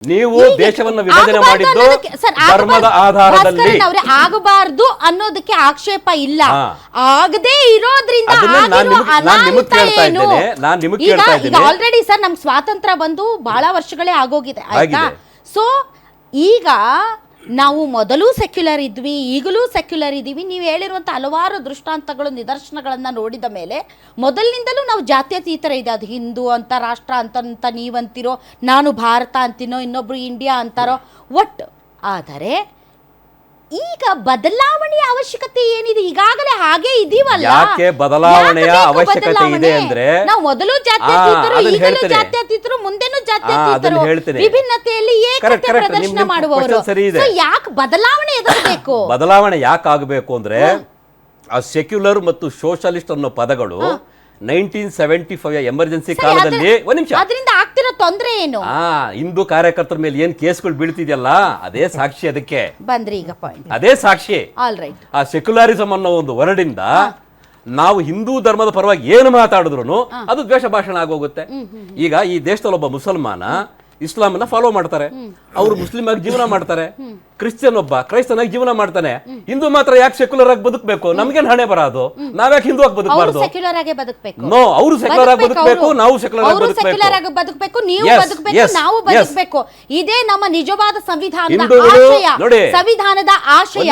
ನೀವು ದೇಶವನ್ನು ವಿಭಜನೆ ಮಾಡಿದ್ದು ಧರ್ಮದ ಆಧಾರದಲ್ಲಿ ಆಗಬಾರದು ಅನ್ನೋದಕ್ಕೆ ಆಕ್ಷೇಪ ಇಲ್ಲ. ಆಗದೇ ಇರೋದ್ರಿಂದ ಆಲ್ರೆಡಿ ಸರ್ ನಮ್ ಸ್ವಾತಂತ್ರ್ಯ ಬಂದು ಬಹಳ ವರ್ಷಗಳೇ ಆಗೋಗಿದೆ ಆಯ್ತಾ. ಸೊ ಈಗ ನಾವು ಮೊದಲು ಸೆಕ್ಯುಲರ್ ಇದ್ವಿ, ಈಗಲೂ ಸೆಕ್ಯುಲರ್ ಇದ್ದೀವಿ. ನೀವು ಹೇಳಿರುವಂಥ ಹಲವಾರು ದೃಷ್ಟಾಂತಗಳು ನಿದರ್ಶನಗಳನ್ನು ನೋಡಿದ ಮೇಲೆ ಮೊದಲಿನಿಂದಲೂ ನಾವು ಜಾತ್ಯತೀತರ ಇದೆ. ಅದು ಹಿಂದೂ ಅಂತ ರಾಷ್ಟ್ರ ಅಂತ ನೀವಂತಿರೋ, ನಾನು ಭಾರತ ಅಂತೀನೋ, ಇನ್ನೊಬ್ರು ಇಂಡಿಯಾ ಅಂತಾರೋ ಒಟ್ಟು. ಆದರೆ ಈಗ ಬದಲಾವಣೆಯ ಅವಶ್ಯಕತೆ ಏನಿದೆ? ಈಗಾಗಲೇ ಹಾಗೆ ಇದೀವಲ್ಲ. ಯಾಕೆ ಬದಲಾವಣೆಯ ಅವಶ್ಯಕತೆ ಇದೆ ಅಂದ್ರೆ ನಾವು ಮೊದಲು ಜಾತ್ಯತೀತರು, ಈಗಲೂ ಜಾತ್ಯತೀತರು, ಮುಂದೆನೂ ಜಾತ್ಯತೀತರು, ವಿಭಿನ್ನತೆಯಲ್ಲಿ ಏಕತೆ ಪ್ರದರ್ಶನ ಮಾಡುವವರು. ಯಾಕೆ ಬದಲಾವಣೆ ಎದುರಬೇಕು? ಬದಲಾವಣೆ ಯಾಕೆ ಆಗಬೇಕು ಅಂದ್ರೆ ಆ ಸೆಕ್ಯುಲರ್ ಮತ್ತು ಸೋಷಲಿಸ್ಟ್ ಅನ್ನೋ ಪದಗಳು 1975 ಎಮರ್ಜೆನ್ಸಿ ಕಾಲದಲ್ಲಿ ಒಂದ್ ನಿಮಿಷ ಅದರಿಂದ ಆಗ್ತಿರೋ ತೊಂದರೆ ಏನು? ಹಿಂದೂ ಕಾರ್ಯಕರ್ತರ ಮೇಲೆ ಏನ್ ಕೇಸ್ಗಳು ಬೀಳ್ತಿದ್ಯಲ್ಲ ಅದೇ ಸಾಕ್ಷಿ. ಅದಕ್ಕೆ ಬಂದ್ರಿ ಈಗ ಪಾಯಿಂಟ್, ಅದೇ ಸಾಕ್ಷಿ. All right. ಆ ಸೆಕ್ಯುಲರಿಸಂ ಅನ್ನೋ ಒಂದು ವರ್ಡಿಂದ ನಾವು ಹಿಂದೂ ಧರ್ಮದ ಪರವಾಗಿ ಏನು ಮಾತಾಡಿದ್ರು ಅದು ದ್ವೇಷ ಭಾಷಣ ಆಗೋಗುತ್ತೆ. ಈಗ ಈ ದೇಶದಲ್ಲಿ ಒಬ್ಬ ಮುಸಲ್ಮಾನ ಇಸ್ಲಾಂ ಅನ್ನ ಫಾಲೋ ಮಾಡ್ತಾರೆ, ಅವರು ಮುಸ್ಲಿಂ ಆಗಿ ಜೀವನ ಮಾಡ್ತಾರೆ. ಕ್ರಿಶ್ಚಿಯನ್ ಒಬ್ಬ ಕ್ರೈಸ್ತನಾಗಿ ಜೀವನ ಮಾಡ್ತಾನೆ. ಹಿಂದೂ ಮಾತ್ರ ಯಾಕೆ ಸೆಕ್ಯುಲರ್ ಆಗಿ ಬದುಕಬೇಕು? ನಮ್ಗೇನ್ ಹಣೆ ಬರೋದು? ನಾವ್ಯಾಕೆ ಹಿಂದೂ ಆಗಿ ಬದುಕಬಾರ್ದು? ಸೆಕ್ಯುಲರ್ ಆಗಿ ಬದುಕಬೇಕು. ನೋ, ಅವರು ಸೆಕ್ಯುಲರ್ ಆಗಿ ಬದುಕಬೇಕು, ನಾವು ಸೆಕ್ಯುಲರ್ ಆಗಿ ಬದುಕಬೇಕು, ನೀವು ಬದುಕಬೇಕು, ನಾವು ಬದುಕಬೇಕು. ಇದೇ ನಮ್ಮ ನಿಜವಾದ ಸಂವಿಧಾನದ ಆಶಯ. ಸಂವಿಧಾನದ ಆಶಯ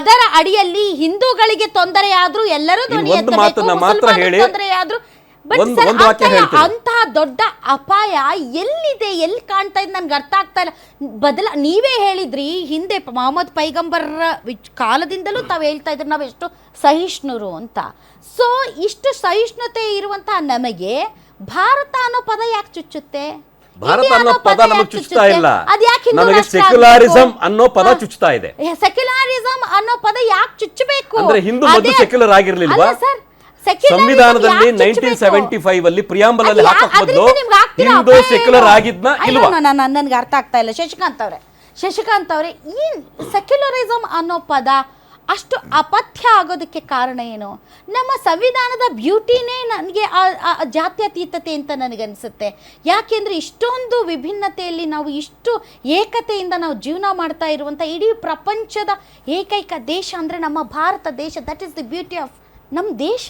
ಅದರ ಅಡಿಯಲ್ಲಿ ಹಿಂದೂಗಳಿಗೆ ತೊಂದರೆ ಆದ್ರೂ ಎಲ್ಲರೂ ಧ್ವನಿ ಎತ್ತಬೇಕು, ಮುಸಲ್ಮಾನರಿಗೆ ತೊಂದರೆ ಆದ್ರೂ. ಅಂತಹ ದೊಡ್ಡ ಅಪಾಯ ಎಲ್ಲಿದೆ, ಎಲ್ಲಿ ಕಾಣ್ತಾ ಇದೆ ನನ್ಗೆ ಅರ್ಥ ಆಗ್ತಾ ಇಲ್ಲ. ನೀವೇ ಹೇಳಿದ್ರಿ ಹಿಂದೆ ಮೊಹಮ್ಮದ್ ಪೈಗಂಬರ್ರ ಕಾಲದಿಂದಲೂ ತಾವು ಹೇಳ್ತಾ ಇದ್ರಿ ನಾವು ಎಷ್ಟು ಸಹಿಷ್ಣುರು ಅಂತ. ಸೊ ಇಷ್ಟು ಸಹಿಷ್ಣುತೆ ಇರುವಂತಹ ನಮಗೆ ಭಾರತ ಅನ್ನೋ ಪದ ಯಾಕೆ ಚುಚ್ಚುತ್ತೆ? ಭಾರತ ಅನ್ನೋ ಪದ ನಮಗೆ ಚುಚ್ಚುತ್ತಾ ಇಲ್ಲ, ನಮಗೆ ಸೆಕ್ಯುಲರಿಸಂ ಅನ್ನೋ ಪದ ಚುಚ್ಚುತ್ತಾ ಇದೆ. ಸೆಕ್ಯುಲರಿಸಂ ಅನ್ನೋ ಪದ ಯಾಕೆ ಚುಚ್ಚಬೇಕು ಅಂದ್ರೆ ಹಿಂದೂ ಮೊದಲು ಸೆಕ್ಯುಲರ್ ಆಗಿರ್ಲಿಲ್ವಾ? ಸಂವಿಧಾನದಲ್ಲಿ 1975 ಅಲ್ಲಿ ಪ್ರಿಯಾಂಬಲ್ ಅಲ್ಲಿ ಹಾಕಕ್ ಮೊದಲು ಹಿಂದೂ ಸೆಕ್ಯುಲರ್ ಆಗಿದ್ನ ಇಲ್ವಾ? ನನ್ಗೆ ಅರ್ಥ ಆಗ್ತಾ ಇಲ್ಲ. ಶಶಿಕಾಂತ್ ಅವರೇ ಈ ಸೆಕ್ಯುಲರಿಸಂ ಅನ್ನೋ ಪದ ಅಷ್ಟು ಅಪಥ್ಯ ಆಗೋದಕ್ಕೆ ಕಾರಣ ಏನು? ನಮ್ಮ ಸಂವಿಧಾನದ ಬ್ಯೂಟಿನೇ ನನಗೆ ಜಾತ್ಯತೀತತೆ ಅಂತ ನನಗನ್ಸುತ್ತೆ. ಯಾಕೆಂದರೆ ಇಷ್ಟೊಂದು ವಿಭಿನ್ನತೆಯಲ್ಲಿ ನಾವು ಇಷ್ಟು ಏಕತೆಯಿಂದ ನಾವು ಜೀವನ ಮಾಡ್ತಾ ಇರುವಂಥ ಇಡೀ ಪ್ರಪಂಚದ ಏಕೈಕ ದೇಶ ಅಂದರೆ ನಮ್ಮ ಭಾರತ ದೇಶ. That is the beauty of ನಮ್ಮ ದೇಶ.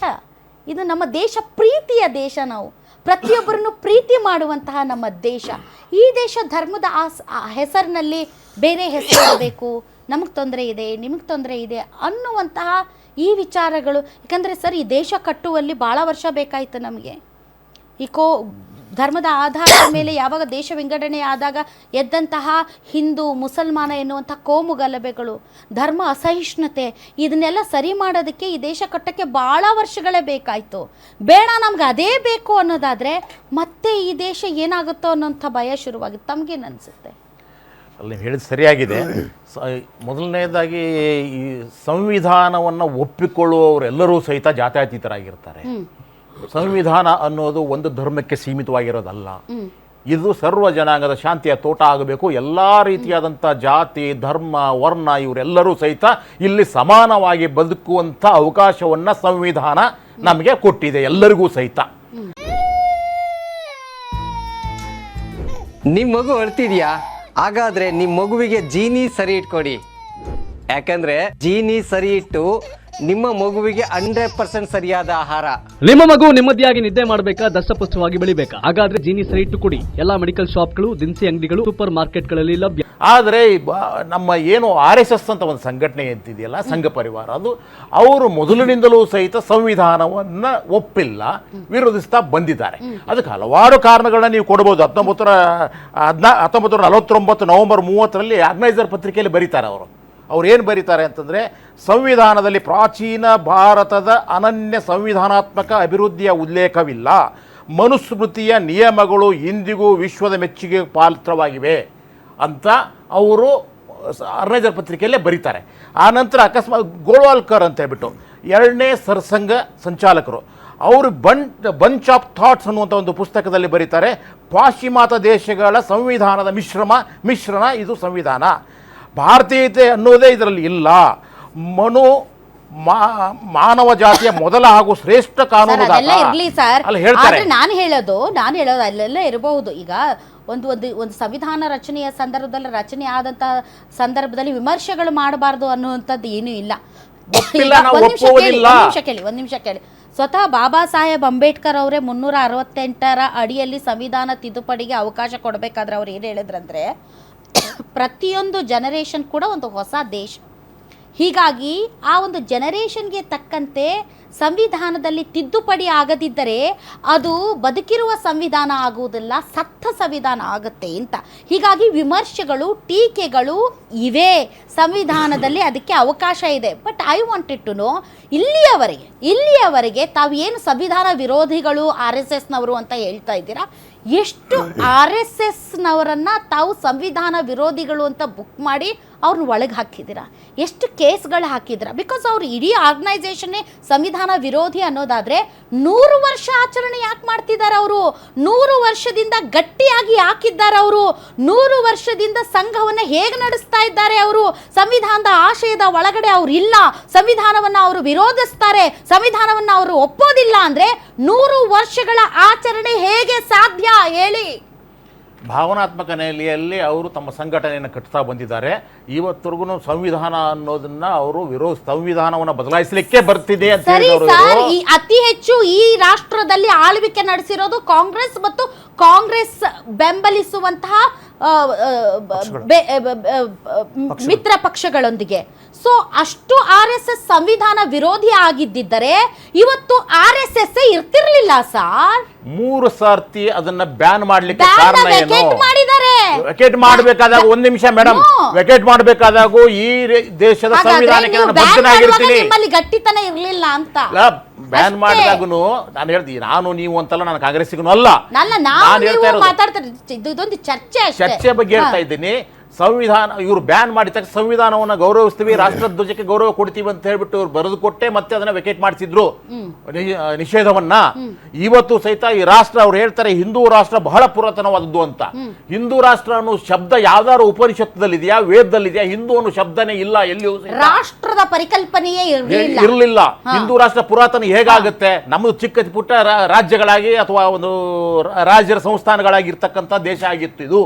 ಇದು ನಮ್ಮ ದೇಶ, ಪ್ರೀತಿಯ ದೇಶ. ನಾವು ಪ್ರತಿಯೊಬ್ಬರನ್ನು ಪ್ರೀತಿ ಮಾಡುವಂತಹ ನಮ್ಮ ದೇಶ. ಈ ದೇಶ ಧರ್ಮದ ಹೆಸರಿನಲ್ಲಿ ಬೇರೆ ಹೆಸರು ಬೇಕು, ನಮಗೆ ತೊಂದರೆ ಇದೆ, ನಿಮಗೆ ತೊಂದರೆ ಇದೆ ಅನ್ನುವಂತಹ ಈ ವಿಚಾರಗಳು. ಯಾಕಂದರೆ ಸರ್ ಈ ದೇಶ ಕಟ್ಟುವಲ್ಲಿ ಭಾಳ ವರ್ಷ ಬೇಕಾಯಿತು ನಮಗೆ. ಈ ಧರ್ಮದ ಆಧಾರದ ಮೇಲೆ ಯಾವಾಗ ದೇಶ ವಿಂಗಡಣೆ ಆದಾಗ ಎದ್ದಂತಹ ಹಿಂದೂ ಮುಸಲ್ಮಾನ ಎನ್ನುವಂಥ ಕೋಮು ಗಲಭೆಗಳು, ಧರ್ಮ ಅಸಹಿಷ್ಣುತೆ, ಇದನ್ನೆಲ್ಲ ಸರಿ ಮಾಡೋದಕ್ಕೆ ಈ ದೇಶ ಕಟ್ಟಕ್ಕೆ ಭಾಳ ವರ್ಷಗಳೇ ಬೇಕಾಯಿತು. ಬೇಡ ನಮ್ಗೆ ಅದೇ ಬೇಕು ಅನ್ನೋದಾದರೆ ಮತ್ತೆ ಈ ದೇಶ ಏನಾಗುತ್ತೋ ಅನ್ನೋಂಥ ಭಯ ಶುರುವಾಗಿತ್ತು. ತಮಗೇನು ಅನಿಸುತ್ತೆ? ಅಲ್ಲಿ ಹೇಳಿದ ಸರಿಯಾಗಿದೆ. ಮೊದಲನೇದಾಗಿ ಈ ಸಂವಿಧಾನವನ್ನು ಒಪ್ಪಿಕೊಳ್ಳುವವರೆಲ್ಲರೂ ಸಹಿತ ಜಾತ್ಯತೀತರಾಗಿರ್ತಾರೆ. ಸಂವಿಧಾನ ಅನ್ನೋದು ಒಂದು ಧರ್ಮಕ್ಕೆ ಸೀಮಿತವಾಗಿರೋದಲ್ಲ. ಇದು ಸರ್ವ ಜನಾಂಗದ ಶಾಂತಿಯ ತೋಟ ಆಗಬೇಕು. ಎಲ್ಲ ರೀತಿಯಾದಂಥ ಜಾತಿ, ಧರ್ಮ, ವರ್ಣ ಇವರೆಲ್ಲರೂ ಸಹಿತ ಇಲ್ಲಿ ಸಮಾನವಾಗಿ ಬದುಕುವಂಥ ಅವಕಾಶವನ್ನು ಸಂವಿಧಾನ ನಮಗೆ ಕೊಟ್ಟಿದೆ, ಎಲ್ಲರಿಗೂ ಸಹಿತ. ನಿಮ್ಮ ಮಗು ಅಳ್ತಿದ್ಯಾ? ಹಾಗಾದ್ರೆ ನಿಮ್ಮ ಮಗುವಿಗೆ ಜೀನಿ ಸರಿ ಇಟ್ಕೊಡಿ. ಯಾಕಂದ್ರೆ ಜೀನಿ ಸರಿ ಇಟ್ಟು ನಿಮ್ಮ ಮಗುವಿಗೆ 100% ಸರಿಯಾದ ಆಹಾರ. ನಿಮ್ಮ ಮಗು ನೆಮ್ಮದಿಯಾಗಿ ನಿದ್ದೆ ಮಾಡಬೇಕಾ, ದಷ್ಟಪುಷ್ಟವಾಗಿ ಬೆಳಿಬೇಕಾ? ಹಾಗಾದ್ರೆ ಜೀನಿ ಸರಿ ಇಟ್ಟು ಕೊಡಿ. ಎಲ್ಲಾ ಮೆಡಿಕಲ್ ಶಾಪ್ಗಳು, ದಿನಸಿ ಅಂಗಡಿಗಳು, ಸೂಪರ್ ಮಾರ್ಕೆಟ್ಗಳಲ್ಲಿ ಲಭ್ಯ. ಆದರೆ ನಮ್ಮ ಏನು RSS ಅಂತ ಒಂದು ಸಂಘಟನೆ ಅಂತಿದೆಯಲ್ಲ, ಸಂಘ ಪರಿವಾರ, ಅದು ಅವರು ಮೊದಲಿನಿಂದಲೂ ಸಹಿತ ಸಂವಿಧಾನವನ್ನು ಒಪ್ಪಿಲ್ಲ, ವಿರೋಧಿಸ್ತಾ ಬಂದಿದ್ದಾರೆ. ಅದಕ್ಕೆ ಹಲವಾರು ಕಾರಣಗಳನ್ನ ನೀವು ಕೊಡಬಹುದು. 1949 ನವೆಂಬರ್ 30ರಲ್ಲಿ ಆರ್ಗನೈಸರ್ ಪತ್ರಿಕೆಯಲ್ಲಿ ಬರೀತಾರೆ. ಅವ್ರು ಏನು ಬರೀತಾರೆ ಅಂತಂದರೆ, ಸಂವಿಧಾನದಲ್ಲಿ ಪ್ರಾಚೀನ ಭಾರತದ ಅನನ್ಯ ಸಂವಿಧಾನಾತ್ಮಕ ಅಭಿವೃದ್ಧಿಯ ಉಲ್ಲೇಖವಿಲ್ಲ. ಮನುಸ್ಮೃತಿಯ ನಿಯಮಗಳು ಇಂದಿಗೂ ವಿಶ್ವದ ಮೆಚ್ಚುಗೆ ಪಾತ್ರವಾಗಿವೆ ಅಂತ ಅವರು ಆರ್ಗನೈಸರ್ ಪತ್ರಿಕೆಯಲ್ಲೇ ಬರೀತಾರೆ. ಆ ನಂತರ ಅಕಸ್ಮಾತ್ ಗೋಳ್ವಾಲ್ಕರ್ ಅಂತ ಹೇಳ್ಬಿಟ್ಟು 2ನೇ ಸರ್ಸಂಘ ಸಂಚಾಲಕರು, ಅವರು ಬಂಚ್ ಆಫ್ ಥಾಟ್ಸ್ ಅನ್ನುವಂಥ ಒಂದು ಪುಸ್ತಕದಲ್ಲಿ ಬರೀತಾರೆ, ಪಾಶ್ಚಿಮಾತ್ಯ ದೇಶಗಳ ಸಂವಿಧಾನದ ಮಿಶ್ರಣ ಇದು ಸಂವಿಧಾನ. ಭಾರತೀಯತೆ ಅನ್ನೋದೇ ಇದರಲ್ಲಿ ಇಲ್ಲ. ಮಾನವ ಜಾತಿಯ ಮೊದಲ ಹಾಗೂ ಶ್ರೇಷ್ಠ ಕಾನೂನು ಇರ್ಲಿ ಸರ್. ನಾನು ಹೇಳೋದು ಅಲ್ಲೆಲ್ಲ ಇರಬಹುದು. ಈಗ ಒಂದು ಒಂದು ಒಂದು ಸಂವಿಧಾನ ರಚನೆಯ ಸಂದರ್ಭದಲ್ಲಿ ರಚನೆ ಆದಂಥ ಸಂದರ್ಭದಲ್ಲಿ ವಿಮರ್ಶೆಗಳು ಮಾಡಬಾರ್ದು ಅನ್ನುವಂಥದ್ದು ಏನೂ ಇಲ್ಲ. ಒಪ್ಪಿಲ್ಲ, ನಾವು ಒಂದ್ ಒಪ್ಪುವುದಿಲ್ಲ. ನಿಮಿಷ ಕೇಳಿ. ಸ್ವತಃ ಬಾಬಾ ಸಾಹೇಬ್ ಅಂಬೇಡ್ಕರ್ ಅವರೇ 368ರ ಅಡಿಯಲ್ಲಿ ಸಂವಿಧಾನ ತಿದ್ದುಪಡಿಗೆ ಅವಕಾಶ ಕೊಡಬೇಕಾದ್ರೆ ಅವ್ರು ಏನು ಹೇಳಿದ್ರಂದ್ರೆ, ಪ್ರತಿಯೊಂದು ಜನರೇಷನ್ ಕೂಡ ಒಂದು ಹೊಸ ದೇಶ. ಹೀಗಾಗಿ ಆ ಒಂದು ಜನರೇಷನ್ಗೆ ತಕ್ಕಂತೆ ಸಂವಿಧಾನದಲ್ಲಿ ತಿದ್ದುಪಡಿ ಆಗದಿದ್ದರೆ ಅದು ಬದುಕಿರುವ ಸಂವಿಧಾನ ಆಗುವುದಿಲ್ಲ, ಸತ್ತ ಸಂವಿಧಾನ ಆಗುತ್ತೆ ಅಂತ. ಹೀಗಾಗಿ ವಿಮರ್ಶೆಗಳು, ಟೀಕೆಗಳು ಇವೆ, ಸಂವಿಧಾನದಲ್ಲಿ ಅದಕ್ಕೆ ಅವಕಾಶ ಇದೆ. But I wanted to know, ಇಲ್ಲಿಯವರೆಗೆ ತಾವು ಏನು ಸಂವಿಧಾನ ವಿರೋಧಿಗಳು RSSನವರು ಅಂತ ಹೇಳ್ತಾ ಇದ್ದೀರಾ, ಎಷ್ಟು RSSನವರನ್ನು ತಾವು ಸಂವಿಧಾನ ವಿರೋಧಿಗಳು ಅಂತ ಬುಕ್ ಮಾಡಿ ಅವ್ರನ್ನ ಒಳಗೆ ಹಾಕಿದ್ದೀರಾ, ಎಷ್ಟು ಕೇಸ್ಗಳು ಹಾಕಿದ್ದೀರಾ? ಬಿಕಾಸ್ ಅವ್ರು ಇಡೀ ಆರ್ಗನೈಸೇಷನ್ನೇ ಸಂವಿಧಾನ ವಿರೋಧಿ ಅನ್ನೋದಾದರೆ 100 ವರ್ಷ ಆಚರಣೆ ಯಾಕೆ ಮಾಡ್ತಿದ್ದಾರೆ ಅವರು? 100 ವರ್ಷದಿಂದ ಗಟ್ಟಿಯಾಗಿ ಯಾಕಿದ್ದಾರೆ ಅವರು? 100 ವರ್ಷದಿಂದ ಸಂಘವನ್ನು ಹೇಗೆ ನಡೆಸ್ತಾ ಇದ್ದಾರೆ ಅವರು? ಸಂವಿಧಾನದ ಆಶಯದ ಒಳಗಡೆ ಅವ್ರು ಇಲ್ಲ, ಸಂವಿಧಾನವನ್ನು ಅವರು ವಿರೋಧಿಸ್ತಾರೆ, ಸಂವಿಧಾನವನ್ನು ಅವರು ಒಪ್ಪೋದಿಲ್ಲ ಅಂದರೆ 100 ವರ್ಷಗಳ ಆಚರಣೆ ಹೇಗೆ ಸಾಧ್ಯ ಹೇಳಿ? ಭಾವನಾತ್ಮಕ ನೆಲೆಯಲ್ಲಿ ಅವರು ತಮ್ಮ ಸಂಘಟನೆಯನ್ನು ಕಟ್ತಾ ಬಂದಿದ್ದಾರೆ. ಇವತ್ತರೆಗೂ ಸಂವಿಧಾನ ಅನ್ನೋದನ್ನ ಅವರು ಸಂವಿಧಾನವನ್ನು ಬದಲಾಯಿಸಲಿಕ್ಕೆ ಬರ್ತಿದೆ ಅಂತ ಸರಿ ಹೇಳಿದವರು. ಸರ್, ಈ ಅತಿ ಹೆಚ್ಚು ಈ ರಾಷ್ಟ್ರದಲ್ಲಿ ಆಳ್ವಿಕೆ ನಡೆಸಿರೋದು ಕಾಂಗ್ರೆಸ್ ಮತ್ತು ಕಾಂಗ್ರೆಸ್ ಬೆಂಬಲಿಸುವಂತಹ ಮಿತ್ರ ಪಕ್ಷಗಳೊಂದಿಗೆ. ಸೊ ಅಷ್ಟು RSS ಸಂವಿಧಾನ ವಿರೋಧಿ ಆಗಿದ್ದರೆ ಇವತ್ತು RSS ಇರ್ತಿರ್ಲಿಲ್ಲ ಸರ್. 3 ಸರ್ತಿ ಅದನ್ನ ಬ್ಯಾನ್ ಮಾಡ್ಲಿಕ್ಕೆ ಕಾರಣ ಏನು? ಮಾಡಿದ್ದಾರೆ. ವೆಕೇಟ್ ಮಾಡಬೇಕಾದಾಗ, ಒಂದ್ ನಿಮಿಷ ಮೇಡಮ್, ವೆಕೇಟ್ ಮಾಡಬೇಕಾದಾಗ ಈ ದೇಶದ ಸಂವಿಧಾನಕ್ಕೆ ನಾನು ಬದ್ಧನಾಗಿರ್ತೀನಿ, ನಿಮ್ಮಲ್ಲಿ ಗಟ್ಟಿತನ ಇರ್ಲಿಲ್ಲ ಅಂತ. ಬ್ಯಾನ್ ಮಾಡಿದಾಗೂ ನಾನು ಹೇಳ್ತೀನಿ, ನಾನು ನೀವು ಅಂತಲ್ಲ, ನಾನು ಕಾಂಗ್ರೆಸ್ಸಿಗೂ ಅಲ್ಲ, ನಾನು ಹೇಳ್ತಾ ಇರೋದು ಇದೊಂದು ಚರ್ಚೆ ಬಗ್ಗೆ ಹೇಳ್ತಾ ಇದ್ದೀನಿ. ಸಂವಿಧಾನ ಇವರು ಬ್ಯಾನ್ ಮಾಡಿದ ತಕ್ಷಣ ಸಂವಿಧಾನವನ್ನು ಗೌರವಿಸ್ತೀವಿ, ರಾಷ್ಟ್ರ ಧ್ವಜಕ್ಕೆ ಗೌರವ ಕೊಡ್ತೀವಿ ಅಂತ ಹೇಳ್ಬಿಟ್ಟು ಇವ್ರು ಬರೆದು ಕೊಟ್ಟೆ ಮತ್ತೆ ಅದನ್ನ ವೆಕೇಟ್ ಮಾಡಿಸಿದ್ರು ನಿಷೇಧವನ್ನ. ಇವತ್ತು ಸಹಿತ ಈ ರಾಷ್ಟ್ರ ಅವ್ರು ಹೇಳ್ತಾರೆ ಹಿಂದೂ ರಾಷ್ಟ್ರ ಬಹಳ ಪುರಾತನವಾದದ್ದು ಅಂತ. ಹಿಂದೂ ರಾಷ್ಟ್ರ ಅನ್ನೋ ಶಬ್ದ ಯಾವ್ದಾದ್ರು ಉಪನಿಷತ್ತದಲ್ಲಿದೆಯಾ, ವೇದದಲ್ಲಿದೆಯಾ? ಹಿಂದೂ ಅನ್ನೋ ಶಬ್ದನೇ ಇಲ್ಲ ಎಲ್ಲಿಯೂ. ರಾಷ್ಟ್ರದ ಪರಿಕಲ್ಪನೆಯೇ ಇರಲಿಲ್ಲ. ಹಿಂದೂ ರಾಷ್ಟ್ರ ಪುರಾತನ ಹೇಗಾಗುತ್ತೆ? ನಮ್ಮದು ಚಿಕ್ಕ ಪುಟ್ಟ ರಾಜ್ಯಗಳಾಗಿ ಅಥವಾ ಒಂದು ರಾಜ್ಯರ ಸಂಸ್ಥಾನಗಳಾಗಿ ಇರ್ತಕ್ಕಂಥ ದೇಶ ಆಗಿತ್ತು ಇದು.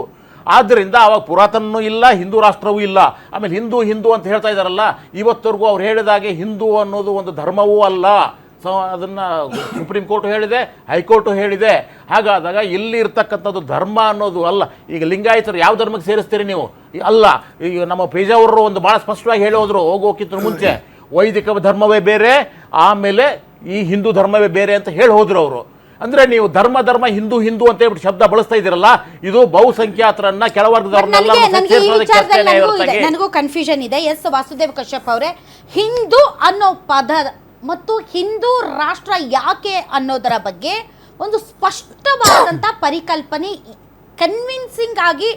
ಆದ್ದರಿಂದ ಅವಾಗ ಪುರಾತನೂ ಇಲ್ಲ, ಹಿಂದೂ ರಾಷ್ಟ್ರವೂ ಇಲ್ಲ. ಆಮೇಲೆ ಹಿಂದೂ ಹಿಂದೂ ಅಂತ ಹೇಳ್ತಾ ಇದ್ದಾರಲ್ಲ, ಇವತ್ತವರೆಗೂ ಅವ್ರು ಹೇಳಿದಾಗೆ ಹಿಂದೂ ಅನ್ನೋದು ಒಂದು ಧರ್ಮವೂ ಅಲ್ಲ. ಅದನ್ನ ಸುಪ್ರೀಂ ಕೋರ್ಟ್ ಹೇಳಿದೆ, ಹೈಕೋರ್ಟು ಹೇಳಿದೆ. ಹಾಗಾದಾಗ ಇಲ್ಲಿ ಇರ್ತಕ್ಕಂಥದ್ದು ಧರ್ಮ ಅನ್ನೋದು ಅಲ್ಲ. ಈಗ ಲಿಂಗಾಯತರು ಯಾವ ಧರ್ಮಕ್ಕೆ ಸೇರಿಸ್ತೀರಿ ನೀವು? ಅಲ್ಲ, ಈಗ ನಮ್ಮ ಪೇಜಾವರು ಒಂದು ಭಾಳ ಸ್ಪಷ್ಟವಾಗಿ ಹೇಳೋದ್ರು ಹೋಗೋಕ್ಕಿಂತ ಮುಂಚೆ, ವೈದಿಕ ಧರ್ಮವೇ ಬೇರೆ, ಆಮೇಲೆ ಈ ಹಿಂದೂ ಧರ್ಮವೇ ಬೇರೆ ಅಂತ ಹೇಳಿ ಹೋದ್ರು ಅವರು. ಅಂದ್ರೆ ನೀವು ಧರ್ಮ ಹಿಂದೂ ಹಿಂದೂ ಅಂತ ಹೇಳ್ಬಿಟ್ಟು ಶಬ್ದ ಬಳಸ್ತಾ ಇದ್ದೀರಲ್ಲ, ಇದು ಬಹುಸಂಖ್ಯಾತರನ್ನ ಕೆಳವರ್ಗದವ್ರನ್ನೆಲ್ಲ. ನನಗೂ ಕನ್ಫ್ಯೂಷನ್ ಇದೆ. ಎಸ್ ವಾಸುದೇವ್ ಕಶ್ಯಪ್ ಅವರೇ, ಹಿಂದೂ ಅನ್ನೋ ಪದ ಮತ್ತು ಹಿಂದೂ ರಾಷ್ಟ್ರ ಯಾಕೆ ಅನ್ನೋದರ ಬಗ್ಗೆ ಒಂದು ಸ್ಪಷ್ಟವಾದಂಥ ಪರಿಕಲ್ಪನೆ ಕನ್ವಿನ್ಸಿಂಗ್ ಆಗಿ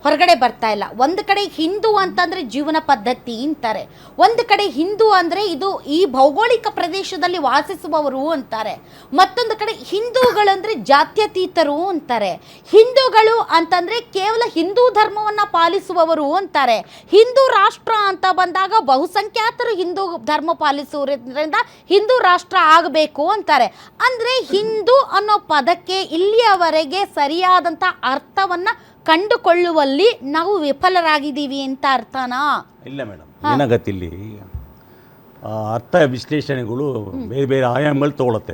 ಹೊರಗಡೆ ಬರ್ತಾ ಇಲ್ಲ. ಒಂದು ಕಡೆ ಹಿಂದೂ ಅಂತಂದರೆ ಜೀವನ ಪದ್ಧತಿ ಅಂತಾರೆ, ಒಂದು ಕಡೆ ಹಿಂದೂ ಅಂದರೆ ಇದು ಈ ಭೌಗೋಳಿಕ ಪ್ರದೇಶದಲ್ಲಿ ವಾಸಿಸುವವರು ಅಂತಾರೆ, ಮತ್ತೊಂದು ಕಡೆ ಹಿಂದೂಗಳಂದರೆ ಜಾತ್ಯತೀತರು ಅಂತಾರೆ, ಹಿಂದೂಗಳು ಅಂತಂದರೆ ಕೇವಲ ಹಿಂದೂ ಧರ್ಮವನ್ನು ಪಾಲಿಸುವವರು ಅಂತಾರೆ. ಹಿಂದೂ ರಾಷ್ಟ್ರ ಅಂತ ಬಂದಾಗ ಬಹುಸಂಖ್ಯಾತರು ಹಿಂದೂ ಧರ್ಮ ಪಾಲಿಸುವುದರಿಂದ ಹಿಂದೂ ರಾಷ್ಟ್ರ ಆಗಬೇಕು ಅಂತಾರೆ. ಅಂದರೆ ಹಿಂದೂ ಅನ್ನೋ ಪದಕ್ಕೆ ಇಲ್ಲಿಯವರೆಗೆ ಸರಿಯಾದಂಥ ಅರ್ಥವನ್ನು ಕಂಡುಕೊಳ್ಳುವಲ್ಲಿ ನಾವು ವಿಫಲರಾಗಿದ್ದೀವಿ ಅಂತ ಅರ್ಥನಾ? ಇಲ್ಲ ಮೇಡಮ್, ಏನಾಗತ್ತೆ ಇಲ್ಲಿ ಅರ್ಥ ವಿಶ್ಲೇಷಣೆಗಳು ಬೇರೆ ಬೇರೆ ಆಯಾಮಗಳು ತಗೊಳುತ್ತೆ.